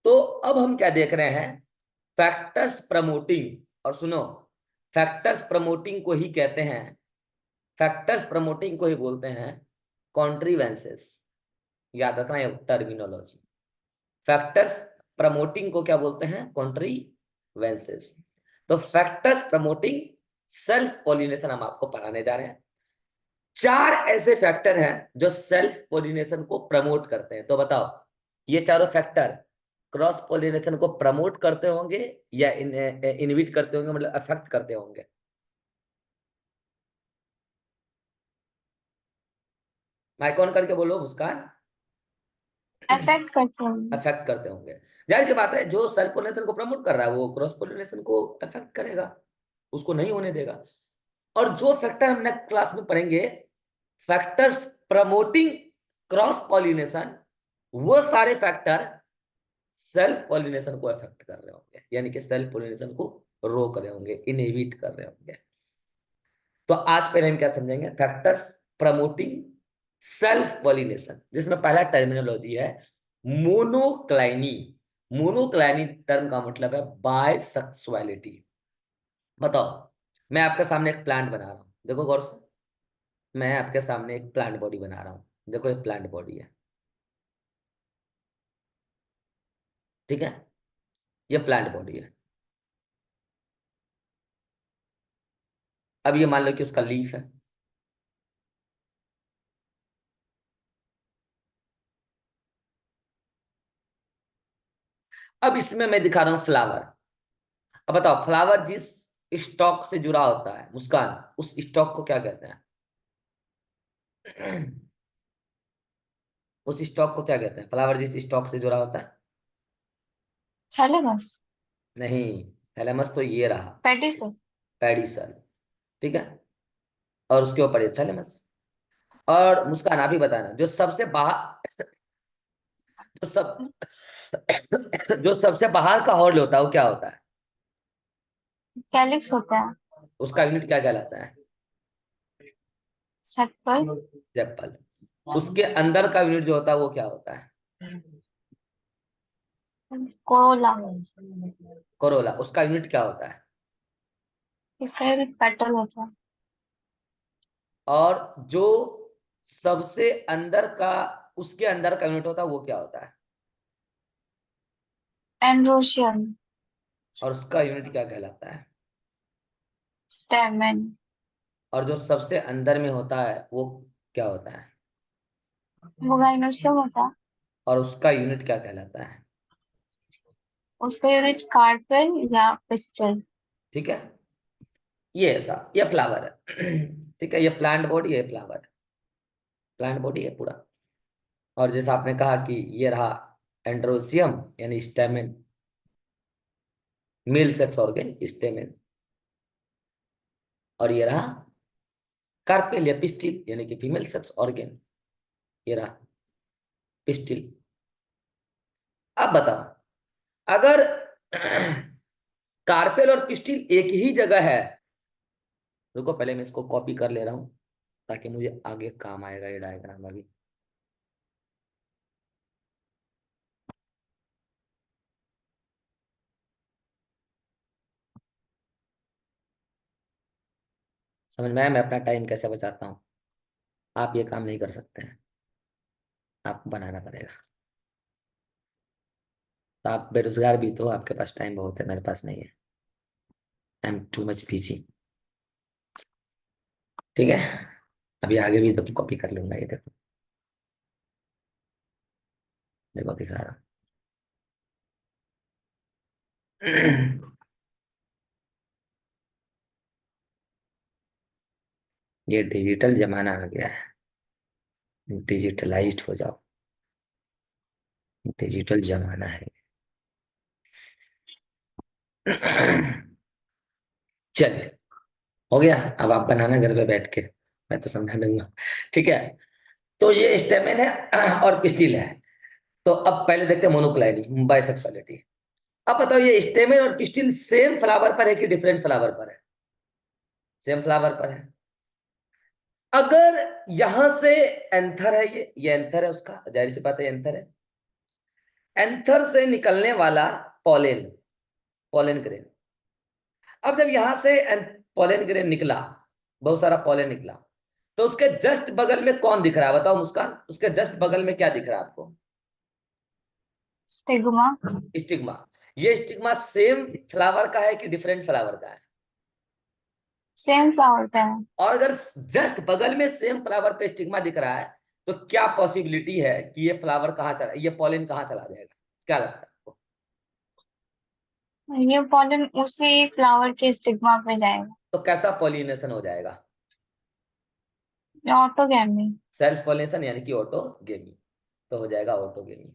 तो अब हम क्या देख रहे हैं, फैक्टर्स प्रमोटिंग। और सुनो, फैक्टर्स प्रमोटिंग को ही कहते हैं, फैक्टर्स प्रमोटिंग को ही बोलते हैं कॉन्ट्रीवेंसेस। याद रखना ये टर्मिनोलॉजी। फैक्टर्स प्रमोटिंग को क्या बोलते हैं, कॉन्ट्रीवेंसेस। तो फैक्टर्स प्रमोटिंग सेल्फ पॉलिनेशन हम आपको पढ़ाने जा रहे हैं। 4 ऐसे फैक्टर हैं जो सेल्फ पॉलिनेशन को प्रमोट करते हैं। तो बताओ, ये चारों फैक्टर क्रॉस पॉलिनेशन को प्रमोट करते होंगे या इनविट करते होंगे, मतलब अफेक्ट करते होंगे? माइक ऑन करके बोलो मुस्कान। अफेक्ट करते हैं। अफेक्ट करते होंगे। जाहिर सी बात है, जो सेल्फ पोलिनेशन को प्रमोट कर रहा है वो क्रॉस पोलिनेशन को अफेक्ट करेगा, उसको नहीं होने देगा। और जो फैक्टर हम नेक्स्ट क्लास में पढ़ेंगे, फैक्टर्स प्रमोटिंग क्रॉस पॉलिनेशन, वो सारे फैक्टर सेल्फ पॉलिनेशन को अफेक्ट कर रहे होंगे, यानी कि सेल्फ पॉलिनेशन को रोक रहे होंगे, इनहिबिट कर रहे होंगे। तो आज पहले हम क्या समझेंगे, फैक्टर्स प्रमोटिंग सेल्फ पॉलिनेशन, जिसमें पहला टर्मिनोलॉजी है मोनोक्लाइनी। मोनोक्लाइनी टर्म का मतलब है बायसेक्सुअलिटी। बताओ, मैं आपके सामने एक प्लांट बना रहा हूं, देखो गौर से, मैं आपके सामने एक प्लांट बॉडी बना रहा हूं। देखो ये प्लांट बॉडी है, ठीक है, ये प्लांट बॉडी है। अब ये मान लो कि उसका लीफ है। अब इसमें मैं दिखा रहा हूं फ्लावर। अब बताओ, फ्लावर जिस स्टॉक से जुड़ा होता है मुस्कान, उस स्टॉक को क्या कहते हैं? उस स्टॉक को क्या कहते हैं, फ्लावर जिस स्टॉक से जुड़ा होता है? थैलेमस। नहीं, थैलेमस तो ये रहा, पेडिसल। पेडिसल, ठीक है, और उसके ऊपर ये थैलेमस। और मुस्कान आप ही बताना, जो सबसे बाहर, जो सब जो सबसे बाहर का हॉर्न होता है वो क्या होता है? कैलिक्स होता है। उसका यूनिट क्या कहलाता है? सेपल। सेपल। उसके अंदर का यूनिट जो होता है वो क्या होता है? कोरोला। कोरोला। उसका यूनिट क्या होता है? इसका भी पेटल होता है। और जो सबसे अंदर का, उसके अंदर का यूनिट होता है वो क्या होता है? एंड्रोशियम। और उसका यूनिट क्या कहलाता है? स्टेमेन। और जो सबसे अंदर में होता है वो क्या होता है? वो गाइनोस्टियम होता है। और उसका यूनिट क्या कहलाता है? उसका यूनिट कार्पेल या पिस्टल। ठीक है, ये ऐसा, ये फ्लावर है। ठीक है, ये प्लांट बॉडी है, फ्लावर है, प्लांट बॉडी है पूरा। और जैसा आपने कहा कि ये रहा एंड्रोसियम यानी stamen, male sex organ stamen. और ये रहा कार्पेल या पिस्टिल यानी कि फीमेल सेक्स ऑर्गन, ये रहा पिस्टिल। अब बताओ, अगर कार्पेल और पिस्टिल एक ही जगह है, रुको पहले मैं इसको कॉपी कर ले रहा हूं ताकि मुझे आगे काम आएगा ये डायग्राम अभी। समझ में आया मैं अपना टाइम कैसे बचाता हूँ? आप ये काम नहीं कर सकते हैं, आपको बनाना पड़ेगा। तो आप बेरोजगार भी तो, आपके पास टाइम बहुत है, मेरे पास नहीं है, I am too much busy. ठीक है, अभी आगे भी तो कॉपी कर लूंगा, ये देखो, देखो दिखा रहा हूँ। ये डिजिटल जमाना आ गया है, डिजिटलाइज्ड हो जाओ, डिजिटल जमाना है। चलिए, हो गया। अब आप बनाना घर पे बैठ के, मैं तो समझा दूंगा। ठीक है, तो ये स्टेमिन है और पिस्टिल है। तो अब पहले देखते हैं मोनोक्लाइनी, बाइसेक्सुअलिटी। अब बताओ, ये स्टेमिन और पिस्टिल सेम फ्लावर पर है कि डिफरेंट फ्लावर पर है? सेम फ्लावर पर है। अगर यहां से एंथर है, ये एंथर है उसका, जाहिर सी बात है एंथर है। एंथर से निकलने वाला पॉलेन, पॉलेन ग्रेन। अब जब यहां से पॉलेन ग्रेन निकला, बहुत सारा पॉलेन निकला, तो उसके जस्ट बगल में कौन दिख रहा है बताओ मुस्कान, उसके जस्ट बगल में क्या दिख रहा है आपको? स्टिग्मा। स्टिग्मा। ये स्टिग्मा सेम फ्लावर का है कि डिफरेंट फ्लावर का है? सेम फ्लावर का है। और अगर जस्ट बगल में सेम फ्लावर पे स्टिग्मा दिख रहा है, तो क्या पॉसिबिलिटी है कि ये फ्लावर कहाँ चला, ये पॉलिन कहाँ चला जाएगा, क्या लगता है आपको? ये पॉलन उसी फ्लावर के स्टिग्मा पे जाएगा। तो कैसा पॉलिनेशन हो जाएगा? ऑटोगैमी। सेल्फ पॉलिनेशन यानी कि ऑटोगेमी। तो हो जाएगा ऑटोगेमी,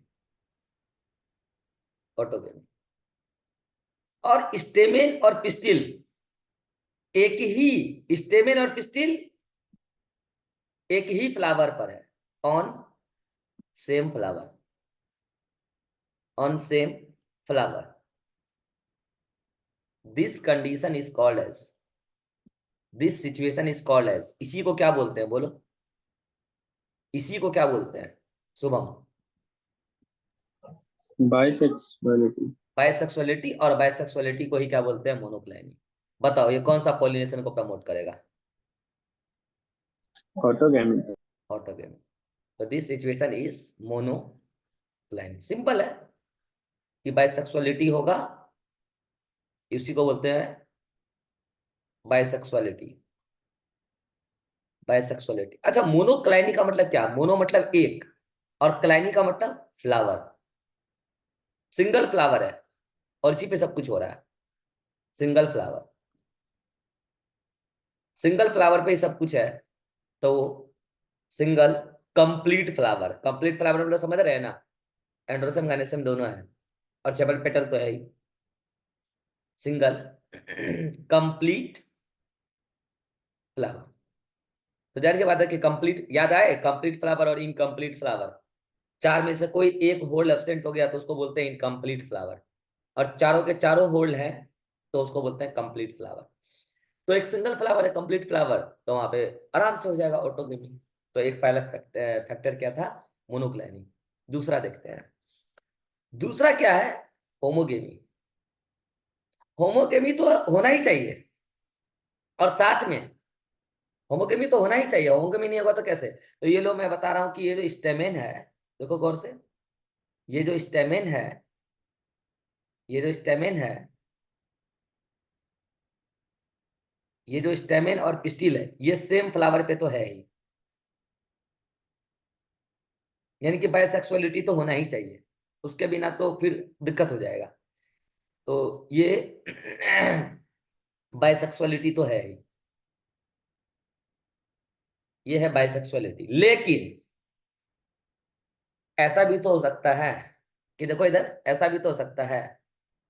ऑटोगेमी। और स्टेमेन और पिस्टिल एक ही, स्टेमेन और पिस्टिल एक ही फ्लावर पर है, on same flower, on same flower. This condition is called as, this situation is called as, इसी को क्या बोलते हैं बोलो, इसी को क्या बोलते हैं शुभम? बाइसेक्सुअलिटी। बायसेक्सुअलिटी, और बायसेक्सुअलिटी को ही क्या बोलते हैं? मोनोक्लाइनी। बताओ ये कौन सा पॉलिनेशन को प्रमोट करेगा? ऑटोगैमी। ऑटोगेमी। तो this situation is monocliny. Simple है कि बायसेक्सुअलिटी होगा, इसी को बोलते हैं बायसेक्सुअलिटी, बायसेक्सुअलिटी। अच्छा, मोनोक्लाइनी का मतलब क्या? मोनो मतलब एक, और क्लाइनी का मतलब फ्लावर, सिंगल फ्लावर है, और इसी पे सब कुछ हो रहा है। सिंगल फ्लावर, सिंगल फ्लावर पे ही सब कुछ है, तो single complete flower. Complete flower मतलब समझ रहे हैं ना, एंड्रोसम गायनेसम दोनों है, और सेपल पेटल तो है ही। Single complete flower. तो जाहिर सी बात है कि कंप्लीट याद आए, कंप्लीट फ्लावर और इनकम्प्लीट फ्लावर, चार में से कोई एक होल्ड एब्सेंट हो गया तो उसको बोलते हैं इनकम्प्लीट फ्लावर, और चारों के चारों होल्ड हैं तो उसको बोलते हैं कंप्लीट फ्लावर। तो एक सिंगल फ्लावर है कंप्लीट फ्लावर, तो वहां पे आराम से हो जाएगा ऑटोगेमी। तो एक पहला फैक्टर क्या था? मोनोक्लाइनी। दूसरा देखते हैं, दूसरा क्या है? होमोगेमी। होमोगेमी तो होना ही चाहिए, और साथ में होमोगेमी तो होना ही चाहिए, होमोगेमी नहीं होगा तो कैसे? तो ये लो मैं बता रहा हूं कि ये जो स्टेमेन है, देखो गौर से, ये जो स्टेमेन है, ये जो स्टेमेन है, ये जो स्टेमेन और पिस्टिल है, ये सेम फ्लावर पे तो है ही, यानी कि बायसेक्सुअलिटी तो होना ही चाहिए, उसके बिना तो फिर दिक्कत हो जाएगा। तो ये बायसेक्सुअलिटी तो है ही, ये है बायसेक्सुअलिटी। लेकिन ऐसा भी तो हो सकता है कि देखो इधर, ऐसा भी तो हो सकता है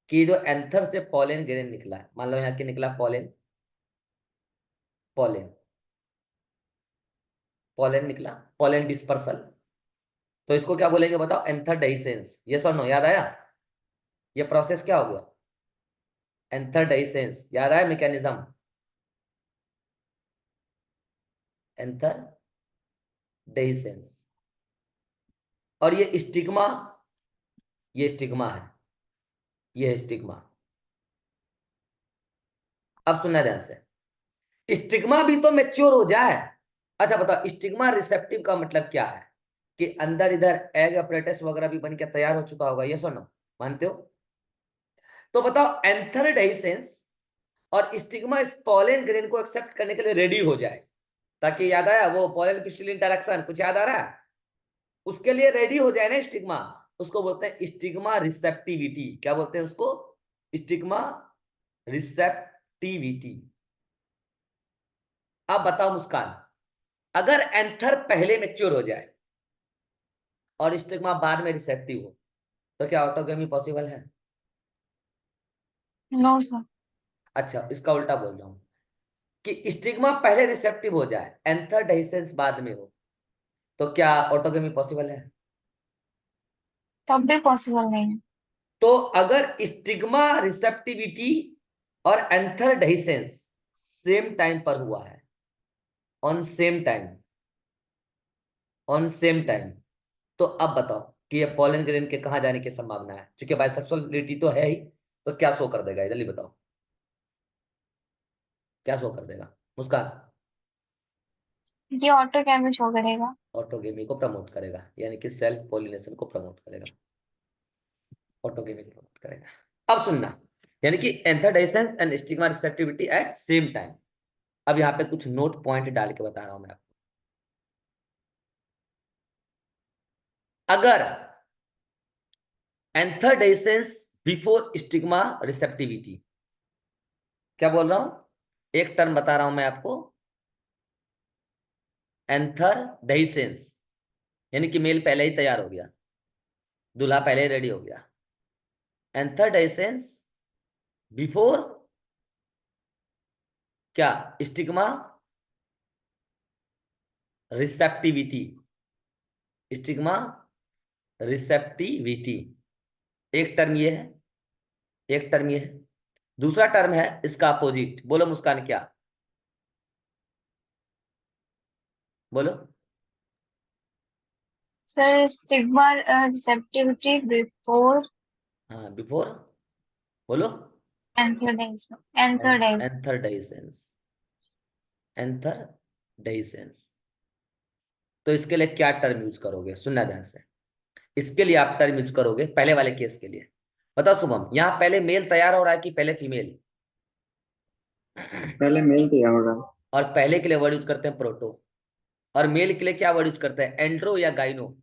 कि जो एंथर से पॉलेन ग्रेन निकला है, मान लो यहाँ के निकला पॉलेन, पॉलेन, पॉलेन निकला, पॉलेन डिस्पर्सल, तो इसको क्या बोलेंगे बताओ? Anther dehiscence. यस और नो, याद आया? ये प्रोसेस क्या हो गया? Anther dehiscence. याद आया मैकेनिज्म? Anther dehiscence. और ये स्टिग्मा, ये स्टिग्मा है, ये स्टिग्मा। अब सुनना ध्यान से, स्टिग्मा भी तो मैच्योर हो जाए। अच्छा बताओ, स्टिग्मा रिसेप्टिव का मतलब क्या है? कि अंदर इधर एग अपरेटस वगैरह भी बन के तैयार हो चुका होगा, ये सुनो, मानते हो? तो बताओ एंथर डेhiscence और स्टिग्मा इस पॉलन ग्रेन को एक्सेप्ट करने के लिए रेडी हो जाए, ताकि याद आया वो पॉलन पिस्टिल इंटरेक्शन, कुछ याद आ रहा है? उसके लिए रेडी हो जाए ना स्टिग्मा, उसको बोलते हैं स्टिग्मा रिसेप्टिविटी। क्या बोलते हैं उसको? Stigma receptivity. अब बताओ मुस्कान, अगर एंथर पहले मैच्योर हो जाए और स्टिग्मा बाद में रिसेप्टिव हो, तो क्या ऑटोगेमी पॉसिबल है? No sir. अच्छा, इसका उल्टा बोल रहा हूं कि स्टिग्मा पहले रिसेप्टिव हो जाए, एंथर डेhiscence बाद में हो, तो क्या ऑटोगेमी पॉसिबल है? तब भी पॉसिबल नहीं है। तो अगर स्टिग्मा रिसेप्टिविटी और एंथर डेhiscence सेम टाइम पर हुआ है, on same time, on same time, तो अब बताओ कि ये पॉलन ग्रेन के कहाँ जाने की संभावना है, क्योंकि बाइसेक्सुअलिटी तो है ही, तो क्या शो कर देगा, जल्दी बताओ क्या शो कर देगा मुस्कान। ये ऑटोगैमी शो करेगा। ऑटोगेमी को प्रमोट करेगा, यानी कि सेल्फ पॉलिनेशन को प्रमोट करेगा, ऑटोगेमी को प्रमोट करेगा। अब सुनना, यानी कि anther dehiscence and stigma receptivity at same time. अब यहाँ पे कुछ नोट पॉइंट डाल के बता रहा हूं मैं आपको। अगर एंथरडाइसेंस बिफोर स्टिग्मा रिसेप्टिविटी, क्या बोल रहा हूं, एक टर्म बता रहा हूं मैं आपको, एंथरडाइसेंस, यानी कि मेल पहले ही तैयार हो गया, दूल्हा पहले ही रेडी हो गया। एंथरडाइसेंस बिफोर क्या, स्टिग्मा रिसेप्टिविटी, स्टिग्मा रिसेप्टिविटी, एक टर्म ये है, एक टर्म ये है। दूसरा टर्म है इसका अपोजिट, बोलो मुस्कान क्या, बोलो। सर स्टिग्मा रिसेप्टिविटी बिफोर हाँ बिफोर, बोलो। एंथरडाइजेशन। एंथरडाइजेशन। एंथरडाइसेंस, एंथरडाइसेंस। तो इसके लिए क्या टर्म यूज करोगे, सुनना ध्यान से। इसके लिए आप टर्म यूज करोगे पहले वाले केस के लिए। बताओ शुभम, यहाँ पहले मेल तैयार हो रहा है कि पहले फीमेल? पहले मेल तैयार हो रहा है। और पहले के लिए वर्ड यूज करते हैं प्रोटो, और मेल के लिए क्या वर्ड यूज करते हैं, एंड्रो या gyno?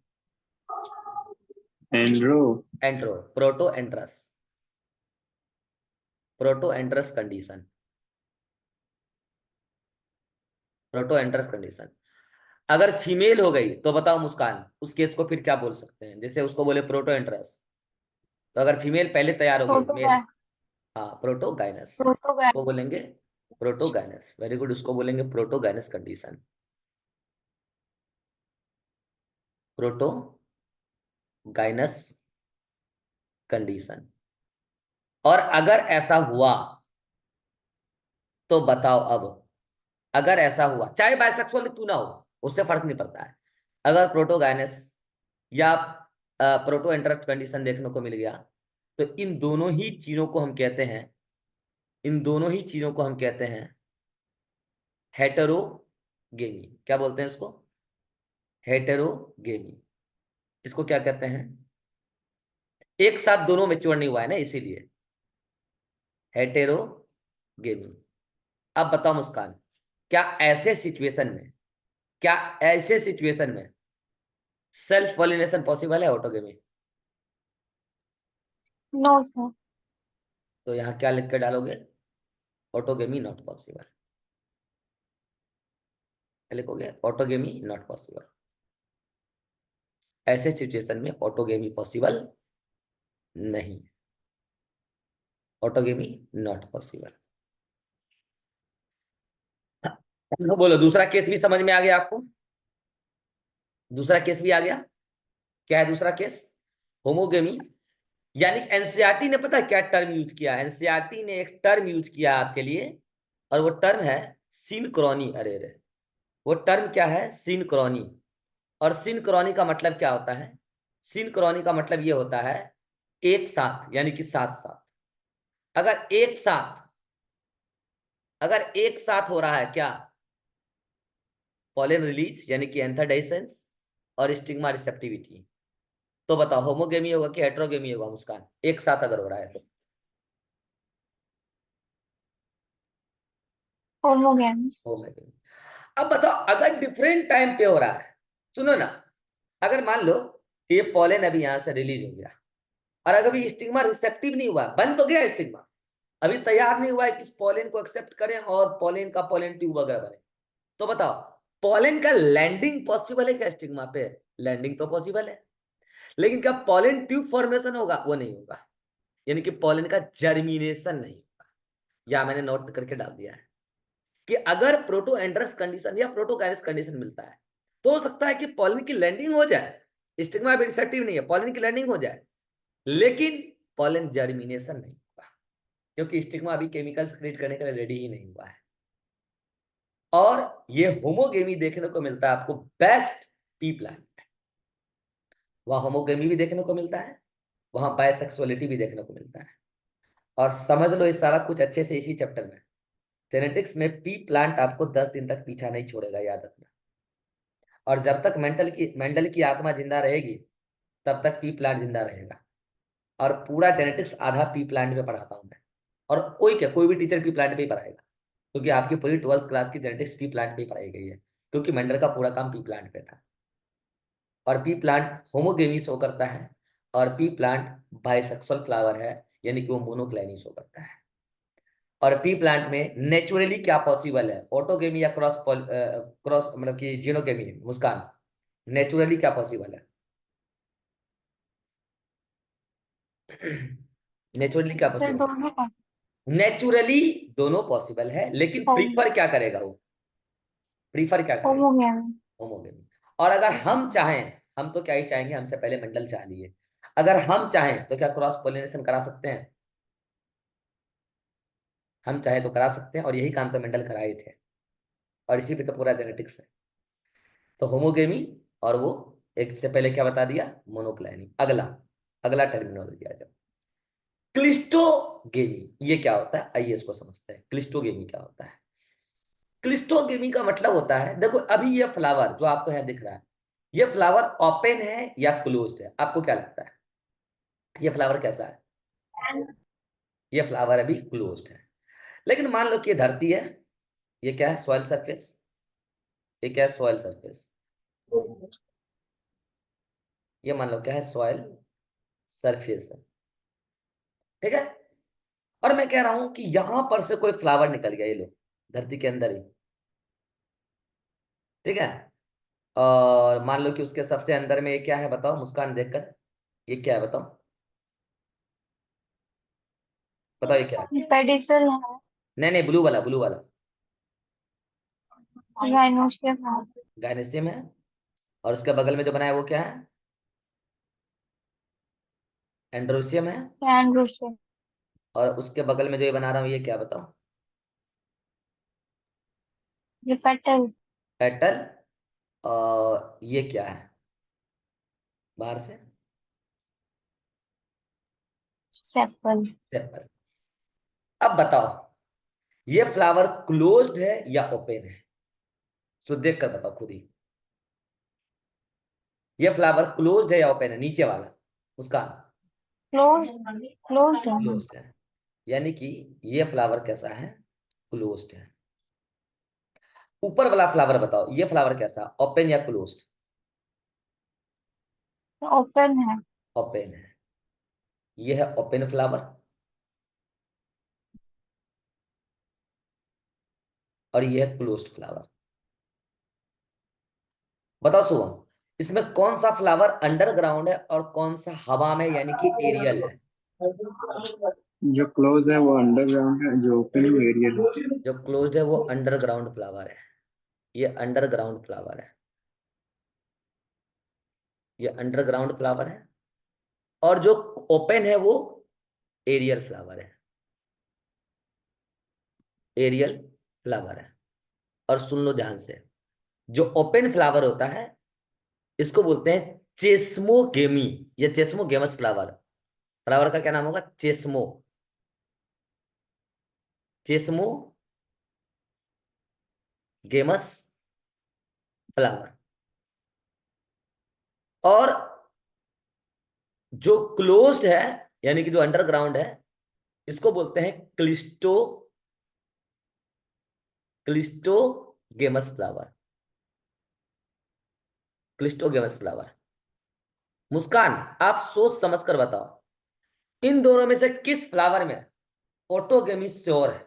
Andro. Andro, protandrous, protandrous condition, protandrous condition. अगर फीमेल हो गई तो बताओ मुस्कान, उस केस को फिर क्या बोल सकते हैं, जैसे उसको बोले प्रोटो एंड्रस, तो अगर फीमेल पहले तैयार हो गई मेल, प्रोटोगाय हाँ प्रोटोगाइनस, वो प्रोटोगायनेस। बोलेंगे प्रोटोगाइनस, वेरी गुड, उसको बोलेंगे प्रोटोगाइनस कंडीशन, प्रोटोगाइनस कंडीशन। और अगर ऐसा हुआ तो बताओ अब, अगर ऐसा हुआ, चाहे बाइसेक्सुअल क्यों ना हो, उससे फर्क नहीं पड़ता है, अगर प्रोटोगाइनस या प्रोटो एंट्रस कंडीशन देखने को मिल गया, तो इन दोनों ही चीजों को हम कहते हैं, इन दोनों ही चीजों को हम कहते हैं हेटेरोगेमी। क्या बोलते हैं इसको, हेटेरोगेमी। इसको क्या कहते हैं, एक साथ दोनों मैच्योर नहीं हुआ है ना, इसीलिए हेटेरोगेमी। अब बताओ मुस्कान, क्या ऐसे सिचुएशन में, क्या ऐसे सिचुएशन में सेल्फ पॉलिनेशन पॉसिबल है ऑटोगेमी? No sir. तो यहाँ क्या लिख के डालोगे, ऑटोगेमी नॉट पॉसिबल, लिखोगे ऑटोगेमी नॉट पॉसिबल। ऐसे सिचुएशन में ऑटोगेमी पॉसिबल नहीं, ऑटोगेमी नॉट पॉसिबल। बोलो दूसरा केस भी समझ में आ गया आपको, दूसरा केस भी आ गया, क्या है दूसरा केस, होमोगेमी। यानी एनसीईआरटी ने पता है क्या टर्म यूज किया, एनसीईआरटी ने एक टर्म यूज किया आपके लिए, और वो टर्म है सिनक्रोनी। अरे रे, वो टर्म क्या है, सिनक्रोनी। और सिनक्रोनी का मतलब क्या होता है, सिनक्रोनी का मतलब ये होता है एक साथ, यानी कि साथ साथ। अगर एक साथ, अगर एक साथ हो रहा है क्या, पॉलन रिलीज यानी कि एंथरडाइसेंस और स्टिग्मा रिसेप्टिविटी, तो बताओ होमोगेमी होगा कि हेटेरोगेमी होगा मुस्कान, एक साथ अगर हो रहा है तो? होमोगैमी। होमोगेमी। अब बताओ अगर डिफरेंट टाइम पे हो रहा है, सुनो ना, अगर मान लो कि ये पॉलन अभी यहां से रिलीज हो गया, और अगर भी स्टिग्मा रिसेप्टिव नहीं हुआ, बन तो गया स्टिग्मा, अभी तैयार नहीं हुआ है कि इस पॉलन को एक्सेप्ट करें और पॉलन का पॉलन ट्यूब वगैरह बने, तो बताओ पॉलन का लैंडिंग पॉसिबल है क्या स्टिग्मा पे? लैंडिंग तो पॉसिबल है, लेकिन क्या पॉलन ट्यूब फॉर्मेशन होगा? वो नहीं होगा, यानी कि पॉलन का जर्मिनेशन नहीं होगा। या मैंने नोट करके डाल दिया है कि अगर प्रोटो एंड्रस कंडीशन या प्रोटोगाइनस कंडीशन मिलता है, तो हो सकता है कि पॉलन की लैंडिंग हो जाए, स्टिग्मा अभी रिसेप्टिव नहीं है, पॉलन की लैंडिंग हो जाए, लेकिन पॉलन जर्मिनेशन नहीं होगा, क्योंकि स्टिग्मा अभी केमिकल क्रिएट करने के लिए रेडी ही नहीं हुआ है। और ये होमोगेमी देखने को मिलता है आपको बेस्ट पी प्लांट, वहाँ होमोगेमी भी देखने को मिलता है, वहाँ बायसेक्सुअलिटी भी देखने को मिलता है। और समझ लो ये सारा कुछ अच्छे से इसी चैप्टर में। जेनेटिक्स में पी प्लांट आपको 10 दिन तक पीछा नहीं छोड़ेगा, याद रखना। और जब तक मेंडल की आत्मा जिंदा रहेगी तब तक पी प्लांट जिंदा रहेगा। और पूरा जेनेटिक्स आधा पी प्लांट में पढ़ाता हूँ मैं। और कोई भी टीचर पी प्लांट पे ही पढ़ाएगा, क्योंकि आपकी पूरी 12th क्लास की जेनेटिक्स पी प्लांट पे ही पढ़ाई गई है, क्योंकि मेंडल का पूरा काम पी प्लांट पे था। और पी प्लांट होमोगेमी शो करता है, और पी प्लांट बाइसेक्सुअल फ्लावर है, यानी कि वो मोनोक्लाइनी शो करता है। और पी प्लांट में नेचुरली क्या पॉसिबल है, ऑटोगेमी या क्रॉस मतलब कि जीनोगेमी, मुस्कान, नेचुरली क्या पॉसिबल है? नेचुरली क्या सर पॉसिबल है? दोनों का नेचुरली दोनों पॉसिबल है, लेकिन प्रीफर क्या करेगा वो? प्रीफर क्या करेगा? होमोगेमी। होमोगेमी। और अगर हम चाहें, हम तो क्या ही चाहेंगे, हमसे पहले मंडल चाह लिए, अगर हम चाहें तो क्या क्रॉस पोलिनेशन करा सकते हैं? हम चाहे तो करा सकते हैं, और यही काम तो मेंडल कराए थे, और इसी पे तो पूरा जेनेटिक्स है। तो होमोगेमी, और वो एक से पहले क्या बता दिया, मोनोक्लाइनी। अगला अगला टर्मिनोलॉजी आ जाओ, क्लिस्टोगेमी। ये क्या होता है, आइए इसको समझते हैं। क्लिस्टोगेमी क्या होता है? क्लिस्टोगेमी का मतलब होता है, देखो अभी ये फ्लावर जो आपको यहाँ दिख रहा है, ये फ्लावर ओपन है या क्लोज्ड है? आपको क्या लगता है, ये फ्लावर कैसा है? ये फ्लावर अभी क्लोज्ड है। लेकिन मान लो कि ये धरती है, ये क्या है, सॉइल सरफेस। ये क्या है, सॉइल सरफेस। ये मान लो क्या है, सॉइल सरफेस है, ठीक है। और मैं कह रहा हूं कि यहां पर से कोई फ्लावर निकल गया, ये लो, धरती के अंदर ही, ठीक है। और मान लो कि उसके सबसे अंदर में ये क्या है, बताओ मुस्कान देखकर, ये क्या है बताओ, बताओ ये क्या है? पेडिसल है। नहीं नहीं, ब्लू वाला, ब्लू वाला। राइनोस्टियस है। गायनेसियम है। और उसके बगल में जो बनाया वो क्या है, एंड्रोसियम है। एंड्रोसियम। और उसके बगल में जो ये बना रहा हूँ ये क्या, बताओ? ये पेटल। पेटल। और ये क्या है बाहर से, सेपल। सेपल। अब बताओ ये फ्लावर क्लोज्ड है या ओपन है? तो देख कर बताओ खुद ही, ये फ्लावर क्लोज्ड है या ओपन है, नीचे वाला मुस्कान? क्लोज्ड। क्लोज्ड है। क्लोज्ड है, यानी कि ये फ्लावर कैसा है, क्लोज्ड है। ऊपर वाला फ्लावर बताओ, ये फ्लावर कैसा, ओपन या क्लोज्ड? ओपन है। ओपन है। ये है ओपन फ्लावर, और ये है क्लोज्ड फ्लावर। बताओ शुभम, इसमें कौन सा फ्लावर अंडरग्राउंड है और कौन सा हवा में, यानी कि एरियल है? जो क्लोज है वो अंडरग्राउंड है, जो ओपन है वो एरियल है। जो क्लोज है वो अंडरग्राउंड फ्लावर है, ये अंडरग्राउंड फ्लावर है, ये अंडरग्राउंड फ्लावर है। और जो ओपन है वो एरियल फ्लावर है, एरियल फ्लावर है। और सुन लो ध्यान से, जो ओपन फ्लावर होता है इसको बोलते हैं चेस्मोगेमी, या चेस्मोगेमस फ्लावर। फ्लावर का क्या नाम होगा, चेस्मोगेमस फ्लावर। और जो क्लोज्ड है, यानी कि जो अंडरग्राउंड है, इसको बोलते हैं क्लिस्टोगेमस फ्लावर, क्लिस्टोगेमस फ्लावर। मुस्कान, आप सोच समझ कर बताओ, इन दोनों में से किस फ्लावर में ऑटोगेमी श्योर है?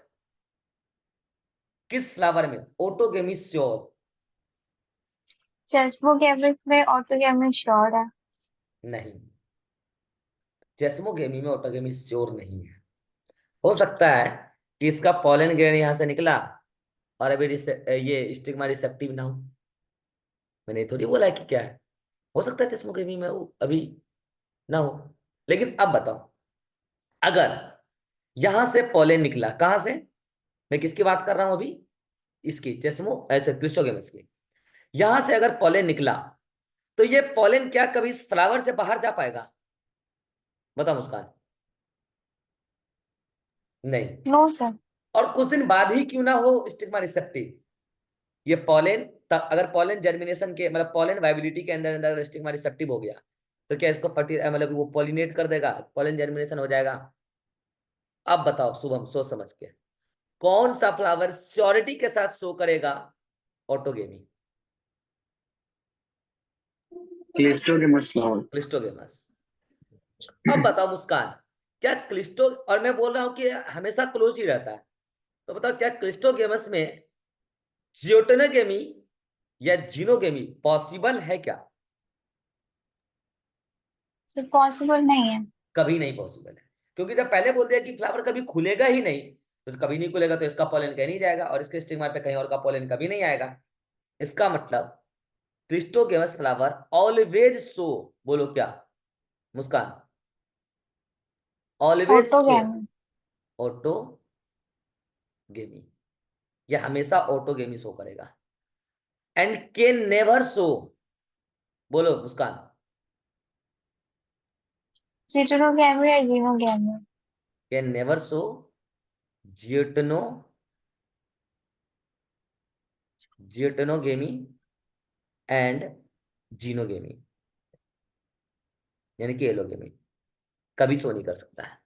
किस फ्लावर में ऑटोगेमी श्योर? चेस्मोगेमिक में ऑटोगेमी श्योर है। नहीं, चेस्मोगेमी में ऑटोगेमी श्योर नहीं है। हो सकता है कि इसका पॉलन ग्रेन यहां से निकला और अभी ये स्टिग्मा रिसेप्टिव ना हो। मैंने थोड़ी बोला है कि क्या है, हो सकता है चेस्मोगेमी में वो अभी ना हो। लेकिन अब बताओ, अगर यहां से पॉलन निकला, कहां से, मैं किसकी बात कर रहा हूं अभी, इसकी, चेस्मो ऐसे क्लिस्टोगेमस की। यहां से अगर पॉलन निकला तो ये पॉलन क्या कभी इस फ्लावर से बाहर जा पाएगा? बता मुस्कान। नहीं। No sir. और कुछ दिन बाद ही क्यों ना हो स्टिग्मा रिसेप्टिव, ये पॉलन, अगर पॉलन जर्मिनेशन के मतलब पॉलन वाइबिलिटी के अंदर अंदर स्टिग्मा रिसेप्टिव हो गया तो क्या इसको मतलब वो पॉलिनेट कर देगा, पॉलन जर्मिनेशन हो जाएगा। अब बताओ शुभम, सोच समझ के, कौन सा फ्लावर श्योरिटी के साथ शो करेगा ऑटोगेमी? Cleistogamous flower. क्लिस्टोगेमस। अब बताओ मुस्कान, क्या क्लिस्टो, और मैं बोल रहा हूं कि हमेशा क्लोज ही रहता है, तो बताओ क्या क्लिस्टोगेमस में जियोटेनोगेमी या जीनोगेमी पॉसिबल है क्या? सर पॉसिबल नहीं है। कभी नहीं पॉसिबल है, क्योंकि जब पहले बोल दिया कि फ्लावर कभी खुलेगा ही नहीं, तो कभी नहीं खुलेगा तो इसका पॉलन कहीं नहीं जाएगा और इसके स्टिग्मा पे कहीं और का पॉलन कभी नहीं आएगा। इसका मतलब क्लिस्टोगेमस फ्लावर ऑलवेज शो, बोलो क्या Muskan? Always show autogamy. Autogamy, यह हमेशा ऑटोगेमी शो करेगा। एंड कैन नेवर शो, बोलो मुस्कान। चिटोनोगैमी या xenogamy. Can never show geitonogamy geitonogamy and xenogamy, यानी कि एलोगेमी, कभी शो नहीं कर सकता है।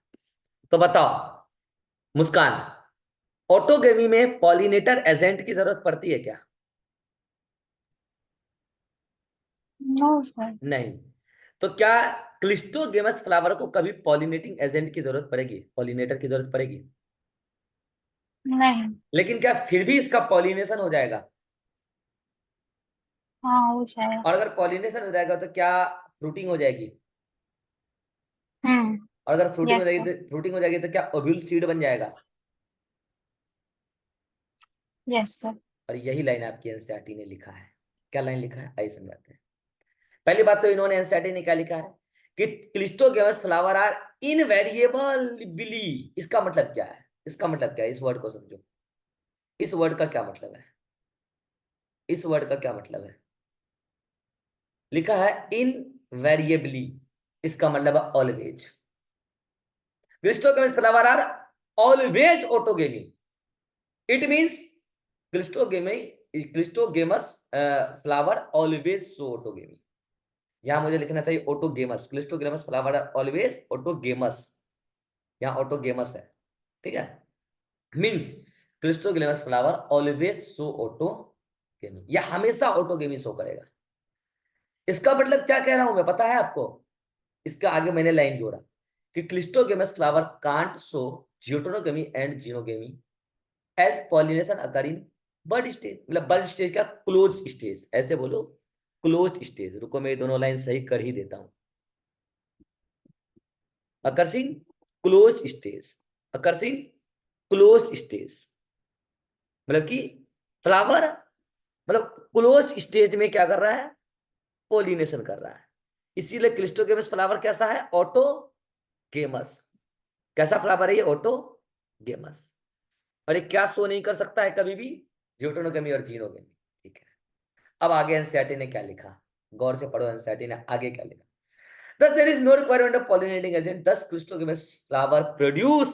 तो बताओ मुस्कान, ऑटोगेमी में पॉलिनेटर एजेंट की जरूरत पड़ती है क्या? No sir. नहीं। तो क्या क्लिस्टोगेमस फ्लावर को कभी पॉलिनेटिंग एजेंट की जरूरत पड़ेगी, पॉलिनेटर की जरूरत पड़ेगी? नहीं। लेकिन क्या फिर भी इसका पॉलिनेशन हो जाएगा? हाँ हो जाएगा। और अगर पॉलिनेशन हो जाएगा तो क्या फ्रूटिंग हो जाएगी? हम्म। और अगर फ्रूटिंग हो यस जाएगी सर। तो क्या ओव्यूल सीड बन जाएगा? Yes sir. और यही लाइन आपकी एनसीईआरटी ने लिखा है। क्या लाइन लिखा है, आइए समझाते हैं। पहली बात तो इन्होंने एनसीईआरटी ने क्या लिखा है कि क्लिस्टोगेमस फ्लावर आर इनवेरिएबली, इसका मतलब क्या है, इसका मतलब क्या है, इस वर्ड को समझो, इस वर्ड का क्या मतलब है, इस वर्ड का क्या मतलब है? लिखा है इनवेरिएबली, इसका मतलब है always. Cleistogamous flower are always autogamy, it means cleistogamy cleistogamous flower always show autogamy. यहाँ मुझे लिखना चाहिए autogamous, cleistogamous flower always autogamous, यहाँ ऑटोगेमस है, ठीक है। Means cleistogamous flower always show autogamy, यह हमेशा ऑटोगेमी शो करेगा। इसका मतलब क्या कह रहा हूं मैं, पता है आपको? इसका आगे मैंने लाइन जोड़ा कि cleistogamous flower can't show geitonogamy and xenogamy as pollination occur in bud stage, मतलब बर्ड स्टेज का क्लोज स्टेज, ऐसे बोलो क्लोज स्टेज। रुको मैं ये दोनों लाइन सही कर ही देता हूं। अकर्सिंग क्लोज स्टेज, अकर्सिंग क्लोज स्टेज, मतलब कि फ्लावर मतलब क्लोज स्टेज में क्या कर रहा है, पोलिनेशन कर रहा है। इसीलिए क्लिस्टोगेमस फ्लावर कैसा है, ऑटोगेमस। कैसा फ्लावर है ये, ऑटोगेमस। और ये क्या शो नहीं कर सकता है कभी भी, ड्यूटेरोनोमी और जीनोगेमी, ठीक है। अब आगे एनसीईआरटी ने क्या लिखा, गौर से पढ़ो एनसीईआरटी ने आगे क्या लिखा। Thus there is no requirement of pollinating agent, thus Christogamous flower produce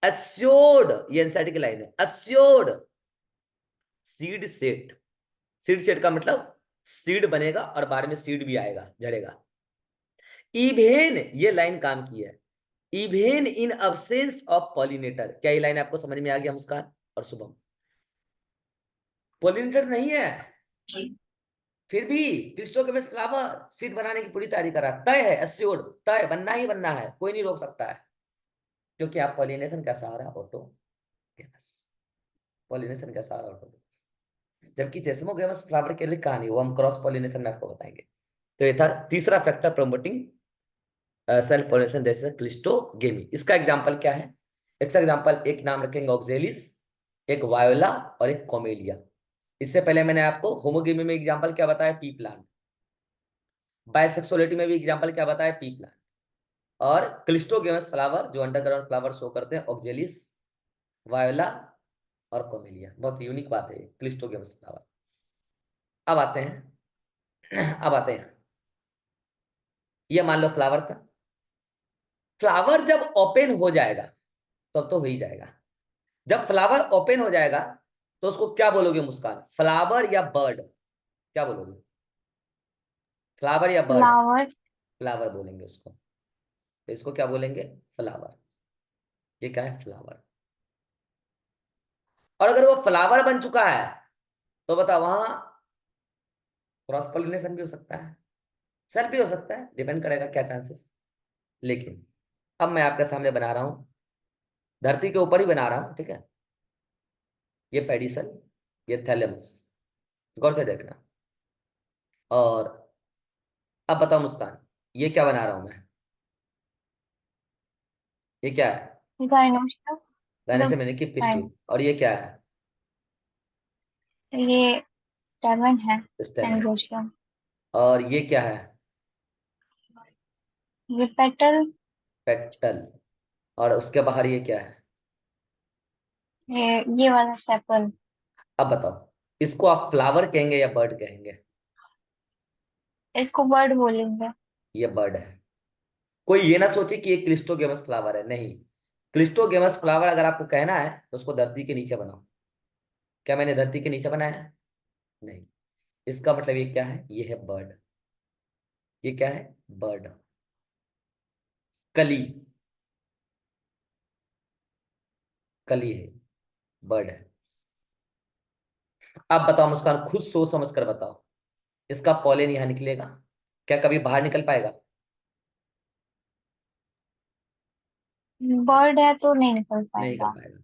assured, ये एनसीईआरटी की लाइन है, assured seed set. Seed set का मतलब सीड बनेगा और बाद में सीड भी आएगा, झड़ेगा। इवेन, ये लाइन काम की है, even in absence of pollinator. क्या ये लाइन आपको समझ में आ गया मुस्कान और शुभम? पॉलिनेटर नहीं है फिर भी क्लिस्टोगेमस फ्लावर सीड बनाने की पूरी तैयारी कर रहा है, तय है, एस्योर्ड, तय, बनना ही बनना है, कोई नहीं रोक सकता है, क्योंकि आप पॉलिनेशन का सहारा ऑटोगेमस, पॉलिनेशन का सहारा ऑटोगेमस। जबकि जेसमोगेमस फ्लावर के लिए कहानी वो हम क्रॉस पॉलिनेशन में आपको बताएंगे। तो ये था तीसरा फैक्टर प्रमोटिंग सेल्फ पॉलिनेशन जैसे क्लिस्टोगेमी। इसका एग्जांपल क्या है? इसका एग्जांपल एक नाम रखेंगे ऑक्जेलिस, एक वायोला और एक कोमेलिया। इससे पहले मैंने आपको होमोगेमी में एग्जांपल क्या बताया, पी प्लांट। बायसेक्सुअलिटी में भी एग्जांपल क्या बताया, पी प्लांट। और क्लिस्टोगेमस फ्लावर जो अंडरग्राउंड फ्लावर शो करते हैं, ऑक्जेलिस, वायोला और कोमेलिया। बहुत यूनिक बात है क्लिस्टोगेमस फ्लावर। अब आते हैं अब आते हैं, ये मान लो फ्लावर था। फ्लावर जब ओपन हो जाएगा तब तो हो ही जाएगा। जब फ्लावर ओपन हो जाएगा तो उसको क्या बोलोगे मुस्कान, फ्लावर या बर्ड, क्या बोलोगे, फ्लावर या बर्ड? फ्लावर। फ्लावर बोलेंगे उसको, तो इसको क्या बोलेंगे, फ्लावर। ये क्या है, फ्लावर। और अगर वो फ्लावर बन चुका है तो बताओ वहां क्रॉस पोलिनेशन भी हो सकता है, सेल भी हो सकता है, डिपेंड करेगा क्या चांसेस। लेकिन अब मैं आपके सामने बना रहा हूं, धरती के ऊपर ही बना रहा हूं, ठीक है। ये पेडिसल, ये थैलेमस, गौर से देखना। और अब बताओ मुस्कान, ये क्या बना रहा हूं मैं, ये क्या है, गाइनोस्टियम। गाने से मतलब मैंने की गाइन, पिस्टूल, और ये क्या है, ये स्टेमन है। स्टेम है। एंडोस्टियम। और ये क्या है, ये पेटल। पेटल। और उसके बाहर ये क्या है। ये वाला सेपल। अब बताओ, इसको आप फ्लावर कहेंगे या बर्ड कहेंगे, इसको बर्ड बोलेंगे। ये बर्ड है। कोई ये ना सोचे कि ये क्लिस्टोगेमस फ्लावर है, नहीं। क्लिस्टोगेमस फ्लावर अगर आपको कहना है तो उसको धरती के नीचे बनाओ। क्या मैंने धरती के नीचे बनाया है, नहीं। इसका मतलब ये क्या है, ये है बर्ड। ये क्या है, बर्ड, कली, कली है, बर्ड है। अब बताओ मुस्कान, खुद सोच समझ कर बताओ, इसका पॉलन यहां निकलेगा, क्या कभी बाहर निकल पाएगा? बर्ड है तो नहीं निकल नहीं निकल पाएगा। पाएगा।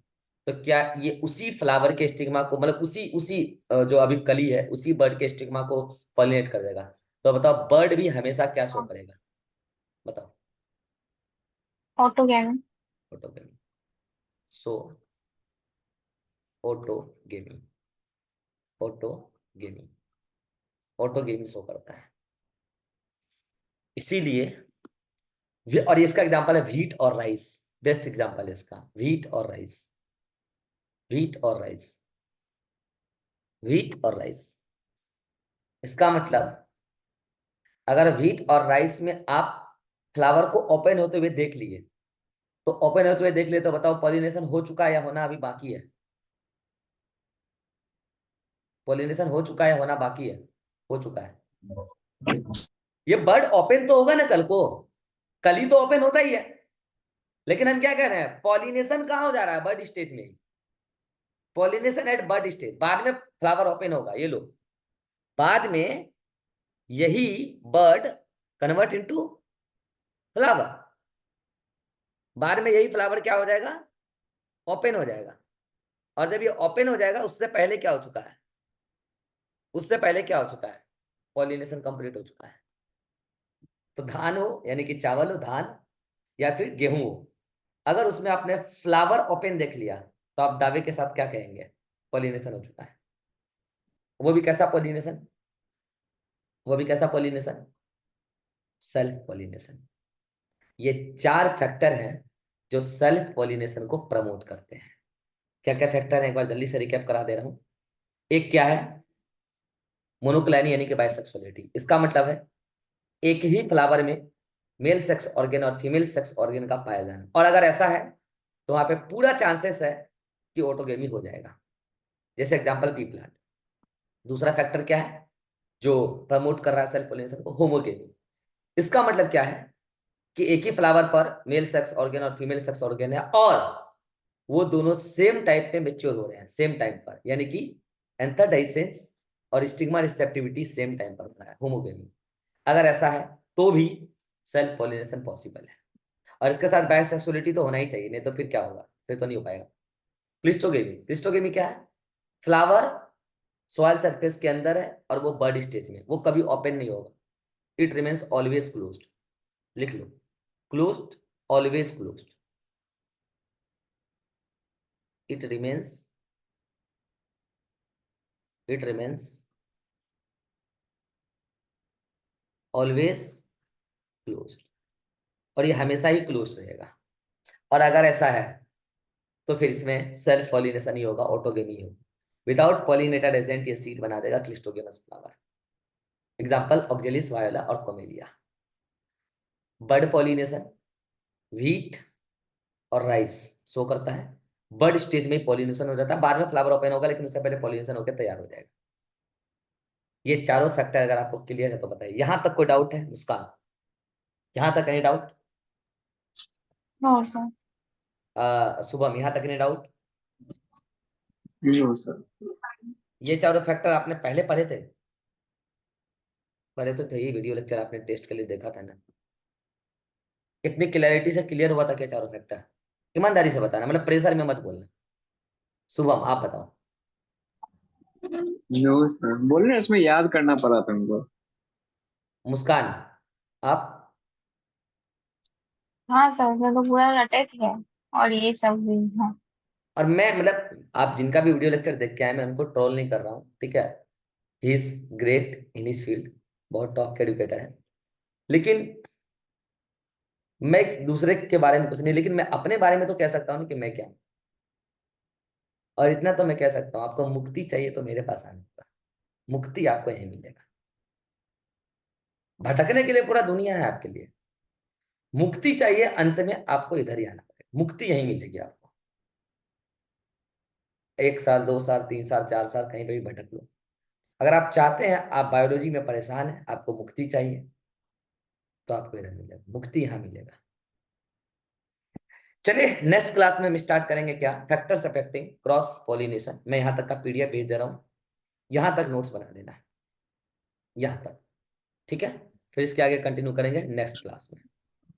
तो क्या ये उसी फ्लावर के स्टिग्मा को, मतलब उसी उसी जो अभी कली है, उसी बर्ड के स्टिग्मा को पॉलिनेट कर देगा? तो बताओ बर्ड भी हमेशा क्या शो हाँ। करेगा, बताओ। ऑटोगेमी। ऑटोगेमी, सो ऑटोगेमी, ऑटोगेमी, ऑटोगेमी शो करता है। इसीलिए और इसका एग्जांपल है व्हीट और राइस, बेस्ट एग्जांपल है इसका, व्हीट और राइस, व्हीट और राइस, व्हीट और राइस। इसका मतलब अगर व्हीट और राइस में आप फ्लावर को ओपन होते हुए देख लिए, तो ओपन होते हुए देख लिए तो बताओ पॉलिनेशन हो चुका है या होना अभी बाकी है? पॉलिनेशन हो चुका है, होना बाकी है? हो चुका है। ये बर्ड ओपन तो होगा ना कल को, कल ही तो ओपन होता ही है। लेकिन हम क्या कह रहे हैं, पॉलिनेशन कहाँ हो जा रहा है, बर्ड स्टेज में। पॉलिनेशन एट बर्ड स्टेज, बाद में फ्लावर ओपन होगा, ये लो, बाद में यही बर्ड कन्वर्ट इनटू फ्लावर, बाद में यही फ्लावर क्या हो जाएगा, ओपन हो जाएगा। और जब ये ओपन हो जाएगा उससे पहले क्या हो चुका है, उससे पहले क्या हो चुका है, पॉलिनेशन कंप्लीट हो चुका है। तो धान हो यानी कि चावल हो, धान या फिर गेहूं हो, अगर उसमें आपने फ्लावर ओपन देख लिया तो आप दावे के साथ क्या कहेंगे, पॉलिनेशन हो चुका है। वो भी कैसा पॉलिनेशन, वो भी कैसा पॉलिनेशन, सेल्फ पॉलिनेशन। ये 4 फैक्टर हैं जो सेल्फ पॉलिनेशन को प्रमोट करते हैं। क्या क्या फैक्टर है, एक बार जल्दी से रिकैप करा दे रहा हूं। एक क्या है, मोनोक्लाइनी यानी कि बाइसेक्सुअलिटी। इसका मतलब है एक ही फ्लावर में मेल सेक्स ऑर्गन और फीमेल सेक्स ऑर्गन का पाया जाना, और अगर ऐसा है तो वहां पे पूरा चांसेस है कि ऑटोगेमी हो जाएगा। जैसे एग्जांपल पी प्लांट। दूसरा फैक्टर क्या है जो प्रमोट कर रहा है सेल्फ पोलिनेशन को, होमोगेमी। इसका मतलब क्या है कि एक ही फ्लावर पर मेल सेक्स ऑर्गन और फीमेल सेक्स ऑर्गन है, और वो दोनों सेम टाइप में मेच्योर हो रहे हैं सेम टाइम पर, यानी कि एंथरडाइसेंस और स्टिग्मा रिसेप्टिविटी सेम टाइम पर हो रहा है, होमोगेमी। अगर ऐसा है तो भी सेल्फ पॉलिनेशन पॉसिबल है। और इसके साथ बाइसेक्सुअलिटी तो होना ही चाहिए, नहीं तो फिर क्या होगा, फिर तो नहीं हो पाएगा। क्लिस्टोगेमी, क्लिस्टोगेमी क्या है, फ्लावर सॉइल सरफेस के अंदर है और वो बर्ड स्टेज में, वो कभी ओपन नहीं होगा, इट रिमेन्स ऑलवेज क्लोज्ड। लिख लो, closed, always closed, it remains, it remains always closed. और ये हमेशा ही क्लोज्ड रहेगा। और अगर ऐसा है तो फिर इसमें सेल्फ पॉलिनेशन ही होगा, ऑटोगेमी होगा। विदाउट पॉलिनेटेड एजेंट ये सीड बना देगा cleistogamous flower. Example oxalis voila और कोमेलिया। बर्ड पॉलिनेशन, व्हीट और राइस शो करता है। बर्ड स्टेज में ही पॉलिनेशन हो जाता है, बाद में फ्लावर ओपन होगा, लेकिन उससे पहले पॉलिनेशन होकर तैयार हो जाएगा। ये चारों फैक्टर अगर आपको क्लियर है तो बताइए, यहां तक कोई डाउट है मुस्कान? यहां तक any doubt? No sir. Shubham, यहां तक एनी डाउट? No sir. ये चारों फैक्टर आपने पहले पढ़े थे? पढ़े तो थे ही, वीडियो लेक्चर आपने टेस्ट के लिए देखा था ना। इतनी क्लैरिटी से क्लियर हुआ था क्या चारों फैक्टर? ईमानदारी से बताना, मतलब प्रेशर में मत बोलना। शुभम आप बताओ। नो सर, बोल रहे उसमें याद करना पड़ा तुमको। मुस्कान आप? हाँ सर, उसमें तो पूरा रटे थे और ये सब भी है। और मैं मतलब आप जिनका भी वीडियो लेक्चर देख के आए, मैं उनको ट्रोल नहीं कर रहा हूँ, ठीक है। He is great in his field, बहुत टॉप के एडुकेटर है। लेकिन मैं एक दूसरे के बारे में कुछ नहीं, लेकिन मैं अपने बारे में तो कह सकता हूँ ना कि मैं क्या हूँ। और इतना तो मैं कह सकता हूँ, आपको मुक्ति चाहिए तो मेरे पास आना होगा। मुक्ति आपको यहीं मिलेगा। भटकने के लिए पूरा दुनिया है आपके लिए। मुक्ति चाहिए, अंत में आपको इधर ही आना पड़ेगा, मुक्ति यहीं मिलेगी आपको। 1 साल 2 साल 3 साल 4 साल कहीं पे भी भटक लो, अगर आप चाहते हैं, आप बायोलॉजी में परेशान हैं, आपको मुक्ति चाहिए, तो आपको इधर मिलेगा, मुक्ति यहाँ मिलेगा। चलिए नेक्स्ट क्लास में हम स्टार्ट करेंगे क्या, फैक्टर्स अफेक्टिंग क्रॉस पॉलिनेशन। मैं यहाँ तक का पीडीएफ भेज दे रहा हूँ, यहाँ तक नोट्स बना देना है, यहाँ तक, ठीक है। फिर इसके आगे कंटिन्यू करेंगे नेक्स्ट क्लास में।